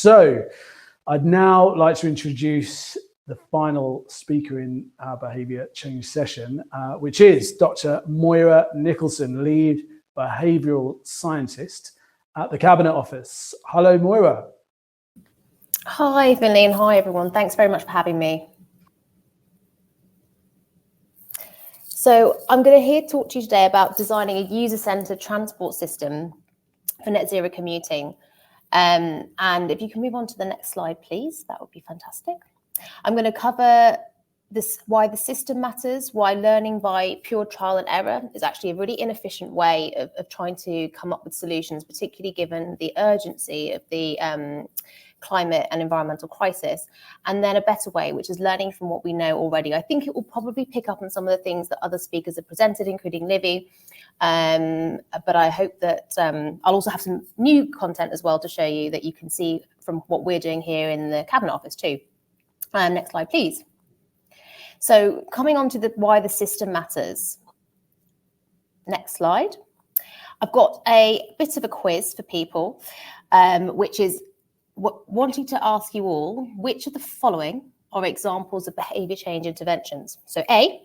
So I'd now like to introduce the final speaker in our behaviour change session, which is Dr. Moira Nicholson, lead behavioural scientist at the Cabinet Office. Hello, Moira. Hi, Finley, and hi, everyone. Thanks very much for having me. So I'm going to talk to you today about designing a user-centred transport system for net zero commuting. And if you can move on to the next slide, please, that would be fantastic. I'm going to cover why the system matters, why learning by pure trial and error is actually a really inefficient way of trying to come up with solutions, particularly given the urgency of the climate and environmental crisis, and then a better way, which is learning from what we know already. I think it will probably pick up on some of the things that other speakers have presented, including Livy, but I hope that I'll also have some new content as well to show you that you can see from what we're doing here in the Cabinet Office too. Next slide, please. So coming on to why the system matters. Next slide. I've got a bit of a quiz for people, which is wanting to ask you all, which of the following are examples of behaviour change interventions? So A,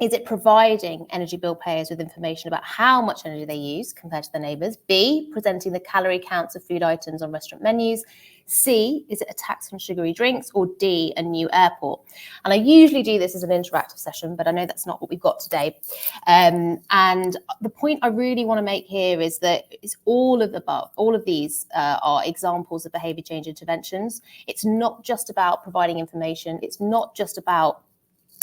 is it providing energy bill payers with information about how much energy they use compared to their neighbours? B, presenting the calorie counts of food items on restaurant menus? C, is it a tax on sugary drinks? Or D, a new airport? And I usually do this as an interactive session, but I know that's not what we've got today. And the point I really want to make here is that it's all of the above. All of these are examples of behaviour change interventions. It's not just about providing information. It's not just about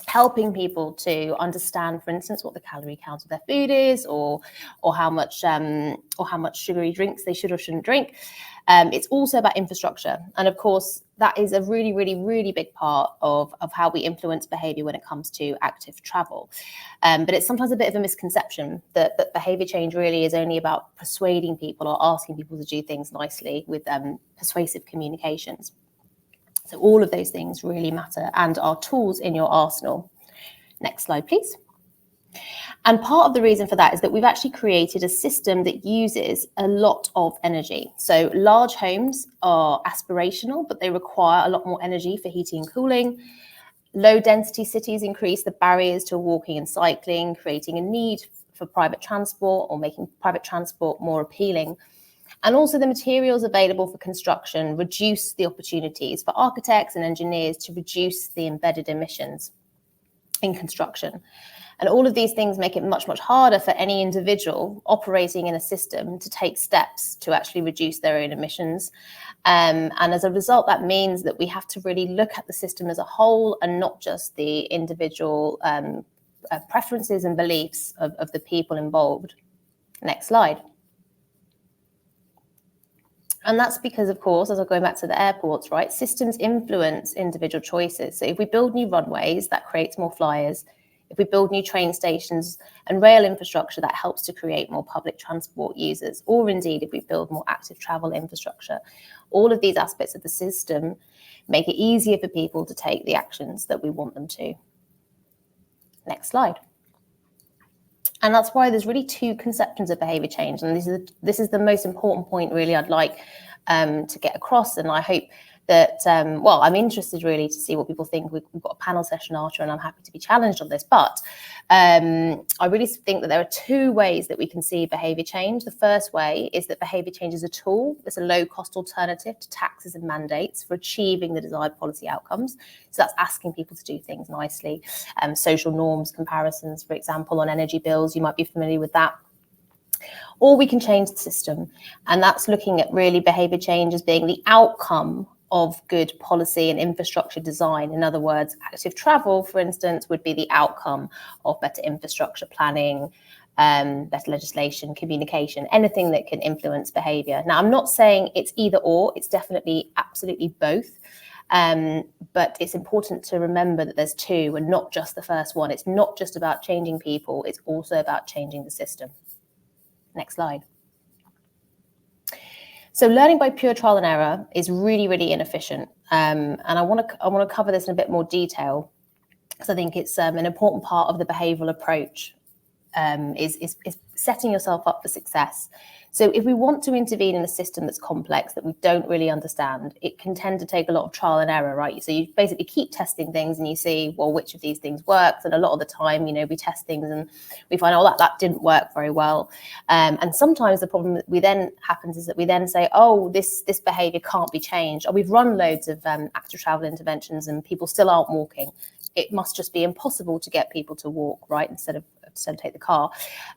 helping people to understand, for instance, what the calorie count of their food is, or how much sugary drinks they should or shouldn't drink. It's also about infrastructure, and of course that is a really, really, really big part of how we influence behaviour when it comes to active travel. But it's sometimes a bit of a misconception that behaviour change really is only about persuading people or asking people to do things nicely with persuasive communications. So all of those things really matter and are tools in your arsenal. Next slide, please. And part of the reason for that is that we've actually created a system that uses a lot of energy. So large homes are aspirational, but they require a lot more energy for heating and cooling. Low density cities increase the barriers to walking and cycling, creating a need for private transport or making private transport more appealing. And also the materials available for construction reduce the opportunities for architects and engineers to reduce the embedded emissions in construction. And all of these things make it much, much harder for any individual operating in a system to take steps to actually reduce their own emissions. And as a result, that means that we have to really look at the system as a whole and not just the individual preferences and beliefs of the people involved. Next slide. And that's because, of course, as I'm going back to the airports, right, systems influence individual choices. So if we build new runways, that creates more flyers. If we build new train stations and rail infrastructure, that helps to create more public transport users. Or indeed, if we build more active travel infrastructure, all of these aspects of the system make it easier for people to take the actions that we want them to. Next slide. And that's why there's really two conceptions of behaviour change. And this is the most important point really I'd like to get across. And I hope that, well, I'm interested really to see what people think. We've got a panel session after, and I'm happy to be challenged on this. But I really think that there are two ways that we can see behaviour change. The first way is that behaviour change is a tool. It's a low-cost alternative to taxes and mandates for achieving the desired policy outcomes. So that's asking people to do things nicely. Social norms, comparisons, for example, on energy bills, you might be familiar with that. Or we can change the system. And that's looking at really behaviour change as being the outcome of good policy and infrastructure design. In other words, active travel, for instance, would be the outcome of better infrastructure planning, better legislation, communication, anything that can influence behaviour. Now, I'm not saying it's either or, it's definitely absolutely both. But it's important to remember that there's two and not just the first one. It's not just about changing people, it's also about changing the system. Next slide. So learning by pure trial and error is really, really inefficient. And I want to cover this in a bit more detail because I think it's an important part of the behavioural approach. is setting yourself up for success. So if we want to intervene in a system that's complex, that we don't really understand, it can tend to take a lot of trial and error, right? So you basically keep testing things and you see, well, which of these things works? And a lot of the time, we test things and we find, oh, that didn't work very well. And sometimes the problem that we then happens is that we then say, oh, this behavior can't be changed. Or we've run loads of active travel interventions and people still aren't walking. It must just be impossible to get people to walk, right, instead of take the car.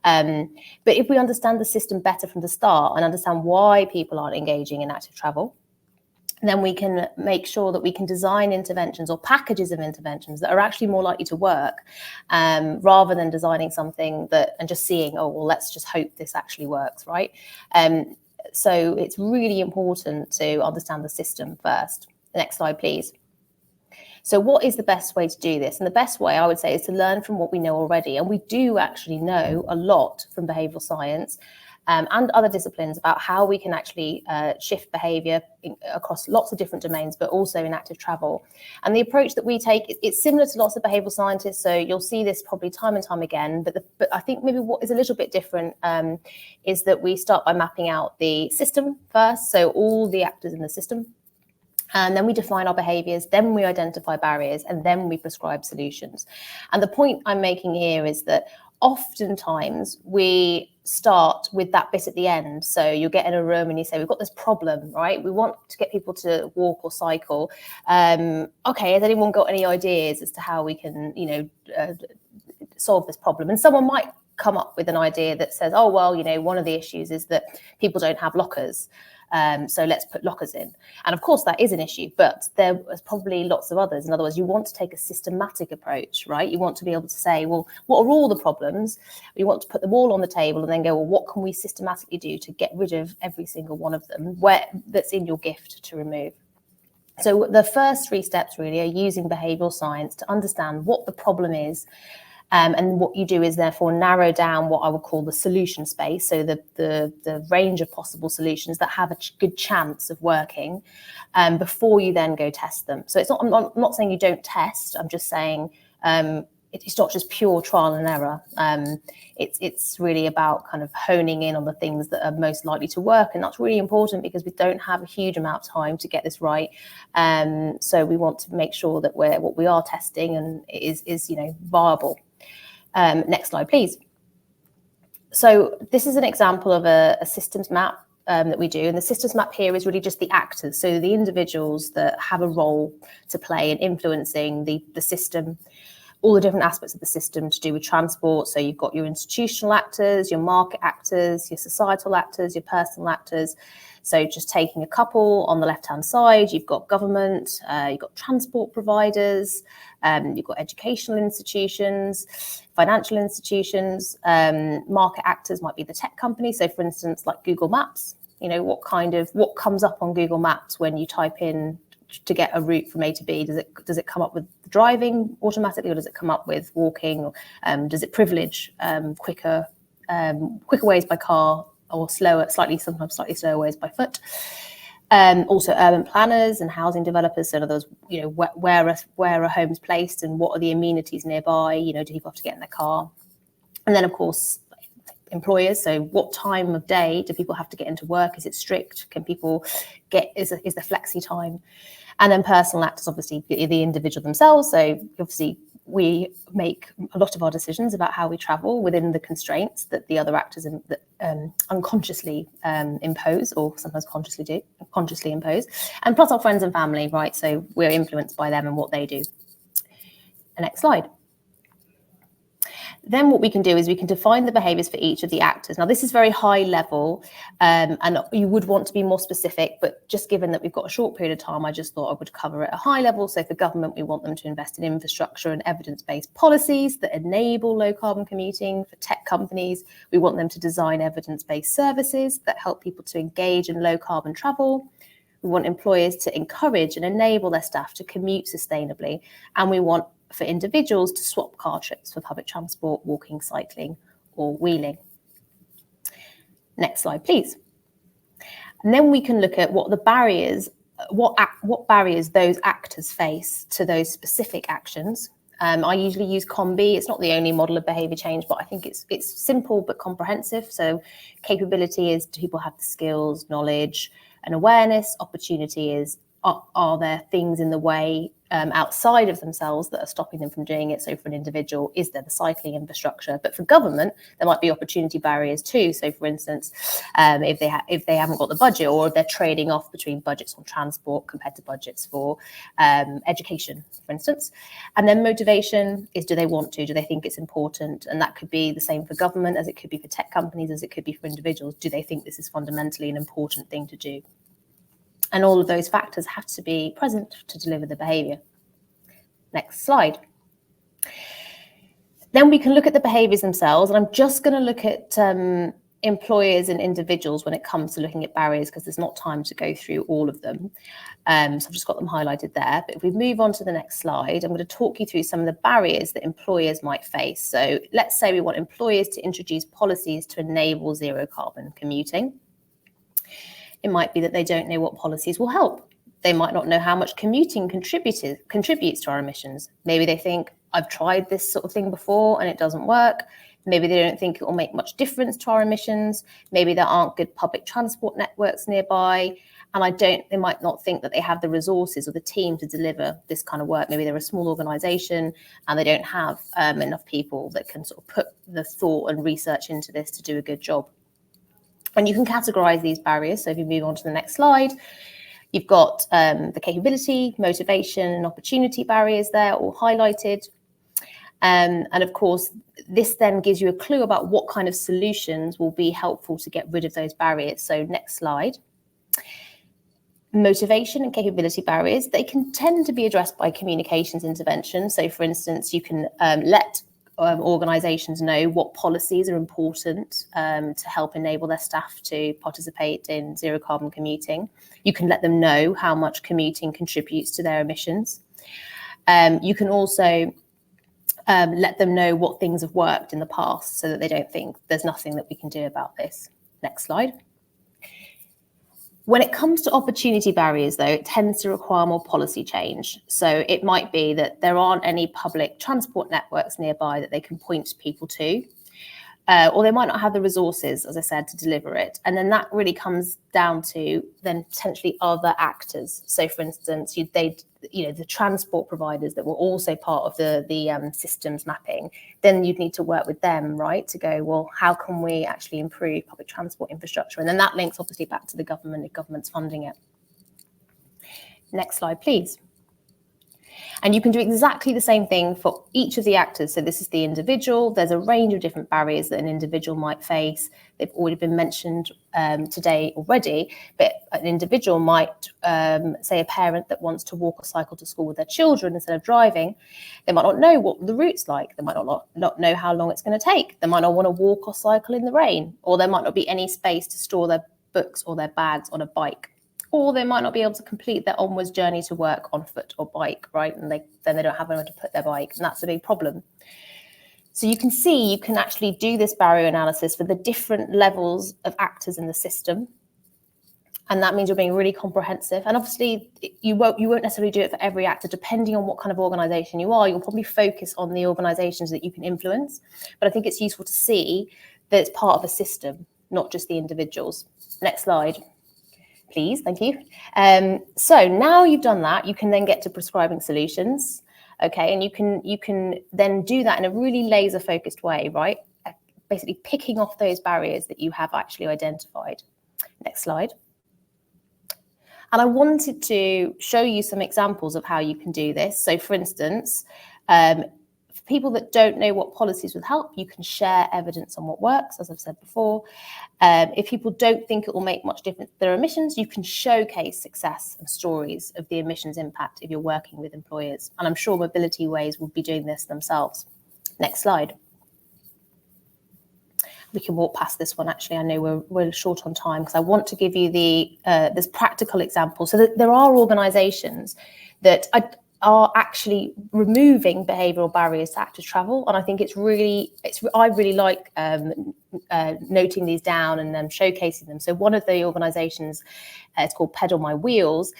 But if we understand the system better from the start and understand why people aren't engaging in active travel, then we can make sure that we can design interventions or packages of interventions that are actually more likely to work, rather than designing something and just seeing, oh, well, let's just hope this actually works, right? So it's really important to understand the system first. Next slide, please. So what is the best way to do this? And the best way, I would say, is to learn from what we know already. And we do actually know a lot from behavioural science and other disciplines about how we can actually shift behaviour across lots of different domains, but also in active travel. And the approach that we take, it's similar to lots of behavioural scientists. So you'll see this probably time and time again. But I think maybe what is a little bit different is that we start by mapping out the system first. So all the actors in the system. And then we define our behaviours, then we identify barriers, and then we prescribe solutions. And the point I'm making here is that oftentimes we start with that bit at the end. So you get in a room and you say, we've got this problem, right? We want to get people to walk or cycle. Okay, has anyone got any ideas as to how we can, solve this problem? And someone might come up with an idea that says, oh, well, one of the issues is that people don't have lockers. So let's put lockers in. And of course, that is an issue, but there's probably lots of others. In other words, you want to take a systematic approach, right? You want to be able to say, well, what are all the problems? You want to put them all on the table and then go, well, what can we systematically do to get rid of every single one of them that's in your gift to remove? So the first 3 steps really are using behavioural science to understand what the problem is. And what you do is therefore narrow down what I would call the solution space, so the range of possible solutions that have a good chance of working, before you then go test them. So I'm not saying you don't test. I'm just saying it's not just pure trial and error. It's really about kind of honing in on the things that are most likely to work, and that's really important because we don't have a huge amount of time to get this right. So we want to make sure that what we are testing and is viable. Next slide, please. So this is an example of a systems map that we do. And the systems map here is really just the actors. So the individuals that have a role to play in influencing the system, all the different aspects of the system to do with transport. So you've got your institutional actors, your market actors, your societal actors, your personal actors. So just taking a couple on the left-hand side, you've got government, you've got transport providers, you've got educational institutions, financial institutions, market actors might be the tech company. So for instance, like Google Maps, what comes up on Google Maps when you type in to get a route from A to B? Does it come up with driving automatically, or does it come up with walking? Or does it privilege quicker ways by car, or sometimes slightly slower ways by foot? Also urban planners and housing developers. So in other words, where are homes placed and what are the amenities nearby? Do people have to get in their car? And then of course, employers. So what time of day do people have to get into work? Is it strict? Can people is there flexi time? And then personal actors, obviously the individual themselves. So obviously we make a lot of our decisions about how we travel within the constraints that the other actors unconsciously impose, or sometimes consciously impose, and plus our friends and family, right? So we're influenced by them and what they do. Next slide. Then what we can do is we can define the behaviours for each of the actors. Now, this is very high level, and you would want to be more specific, but just given that we've got a short period of time, I just thought I would cover it at a high level. So for government, we want them to invest in infrastructure and evidence-based policies that enable low carbon commuting. For tech companies, we want them to design evidence-based services that help people to engage in low carbon travel. We want employers to encourage and enable their staff to commute sustainably. And we want for individuals to swap car trips for public transport, walking, cycling, or wheeling. Next slide, please. And then we can look at what the barriers, what barriers those actors face to those specific actions. I usually use COMBI. It's not the only model of behaviour change, but I think it's simple but comprehensive. So capability is, do people have the skills, knowledge and awareness? Opportunity is, are there things in the way outside of themselves that are stopping them from doing it? So for an individual, is there the cycling infrastructure? But for government, there might be opportunity barriers too. So for instance, if they haven't got the budget, or if they're trading off between budgets on transport compared to budgets for education, for instance. And then motivation is, do they want to? Do they think it's important? And that could be the same for government as it could be for tech companies, as it could be for individuals. Do they think this is fundamentally an important thing to do? And all of those factors have to be present to deliver the behaviour. Next slide. Then we can look at the behaviours themselves, and I'm just going to look at employers and individuals when it comes to looking at barriers, because there's not time to go through all of them. So I've just got them highlighted there. But if we move on to the next slide, I'm going to talk you through some of the barriers that employers might face. So let's say we want employers to introduce policies to enable zero carbon commuting. It might be that they don't know what policies will help. They might not know how much commuting contributes to our emissions. Maybe they think, I've tried this sort of thing before and it doesn't work. Maybe they don't think it will make much difference to our emissions. Maybe there aren't good public transport networks nearby. And they might not think that they have the resources or the team to deliver this kind of work. Maybe they're a small organisation and they don't have enough people that can sort of put the thought and research into this to do a good job. And you can categorise these barriers. So if you move on to the next slide, you've got the capability, motivation and opportunity barriers there all highlighted. And of course, this then gives you a clue about what kind of solutions will be helpful to get rid of those barriers. So next slide. Motivation and capability barriers, they can tend to be addressed by communications intervention. So for instance, you can let organisations know what policies are important to help enable their staff to participate in zero carbon commuting. You can let them know how much commuting contributes to their emissions. You can also let them know what things have worked in the past so that they don't think there's nothing that we can do about this. Next slide. When it comes to opportunity barriers, though, it tends to require more policy change. So it might be that there aren't any public transport networks nearby that they can point people to, or they might not have the resources, as I said, to deliver it. And then that really comes down to then potentially other actors. So, for instance, the transport providers that were also part of the systems mapping, then you'd need to work with them, right, to go, well, how can we actually improve public transport infrastructure? And then that links obviously back to the government if government's funding it. Next slide, please. And you can do exactly the same thing for each of the actors. So this is the individual. There's a range of different barriers that an individual might face. They've already been mentioned today already, but an individual might, say a parent that wants to walk or cycle to school with their children instead of driving. They might not know what the route's like. They might not know how long it's going to take. They might not want to walk or cycle in the rain, or there might not be any space to store their books or their bags on a bike. Or they might not be able to complete their onwards journey to work on foot or bike, right? And then they don't have anywhere to put their bike, and that's a big problem. So you can see, you can actually do this barrier analysis for the different levels of actors in the system. And that means you're being really comprehensive. And obviously, you won't necessarily do it for every actor, depending on what kind of organisation you are. You'll probably focus on the organisations that you can influence. But I think it's useful to see that it's part of a system, not just the individuals. Next slide. Please, thank you. So now you've done that, you can then get to prescribing solutions, okay? And you can then do that in a really laser focused way, right? Basically picking off those barriers that you have actually identified. Next slide. And I wanted to show you some examples of how you can do this. So for instance, for people that don't know what policies would help, you can share evidence on what works, as I've said before. If people don't think it will make much difference to their emissions, you can showcase success and stories of the emissions impact if you're working with employers. And I'm sure Mobility Ways will be doing this themselves. Next slide. We can walk past this one, actually. I know we're short on time because I want to give you this practical example. So that there are organisations that are actually removing behavioural barriers to active travel, and I think I really like noting these down and showcasing them. So one of the organisations, it's called Pedal My Wheels,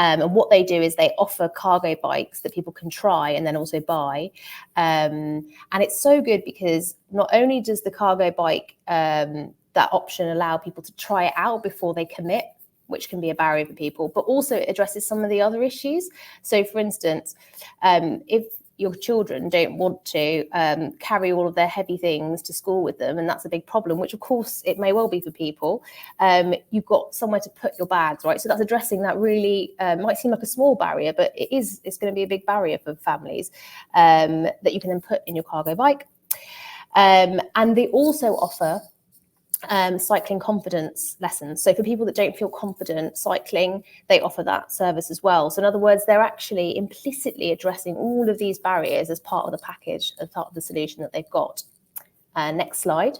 And what they do is they offer cargo bikes that people can try and then also buy. And it's so good because not only does the cargo bike, that option, allow people to try it out before they commit, which can be a barrier for people, but also it addresses some of the other issues. So for instance, if your children don't want to carry all of their heavy things to school with them, and that's a big problem, which of course it may well be for people, you've got somewhere to put your bags, right? So that's addressing that really, might seem like a small barrier, but it's going to be a big barrier for families, that you can then put in your cargo bike. And they also offer cycling confidence lessons. So for people that don't feel confident cycling, they offer that service as well. So in other words, they're actually implicitly addressing all of these barriers as part of the package, as part of the solution that they've got. Next slide.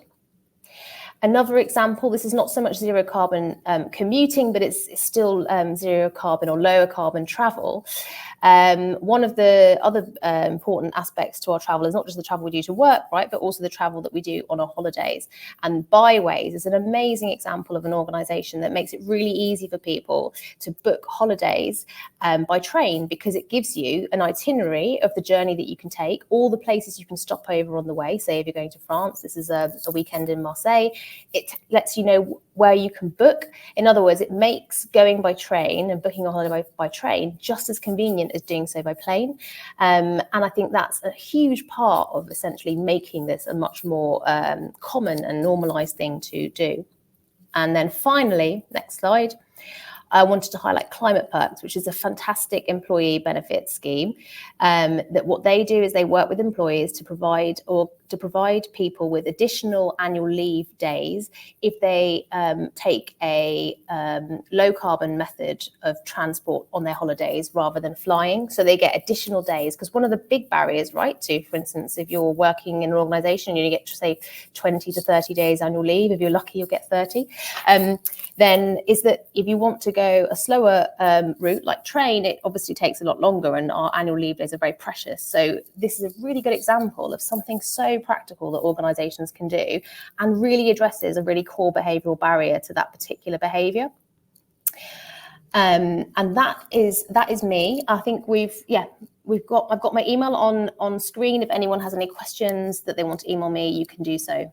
Another example, this is not so much zero carbon commuting, but it's still zero carbon or lower carbon travel. One of the other important aspects to our travel is not just the travel we do to work, right, but also the travel that we do on our holidays. And Byways is an amazing example of an organisation that makes it really easy for people to book holidays by train, because it gives you an itinerary of the journey that you can take, all the places you can stop over on the way. Say if you're going to France, this is a weekend in Marseille. It lets you know where you can book. In other words, it makes going by train and booking a holiday by train just as convenient as doing so by plane. And I think that's a huge part of essentially making this a much more common and normalized thing to do. And then finally, next slide, I wanted to highlight Climate Perks, which is a fantastic employee benefit scheme. That what they do is they work with employers to provide people with additional annual leave days if they take a low carbon method of transport on their holidays rather than flying. So they get additional days, because one of the big barriers, right, to, for instance, if you're working in an organisation, you get, say, 20 to 30 days annual leave. If you're lucky, you'll get 30. Then is that if you want to go a slower route like train, it obviously takes a lot longer, and our annual leave days are very precious. So this is a really good example of something so practical that organisations can do, and really addresses a really core behavioural barrier to that particular behaviour. And that is me. I think I've got my email on screen. If anyone has any questions that they want to email me, you can do so.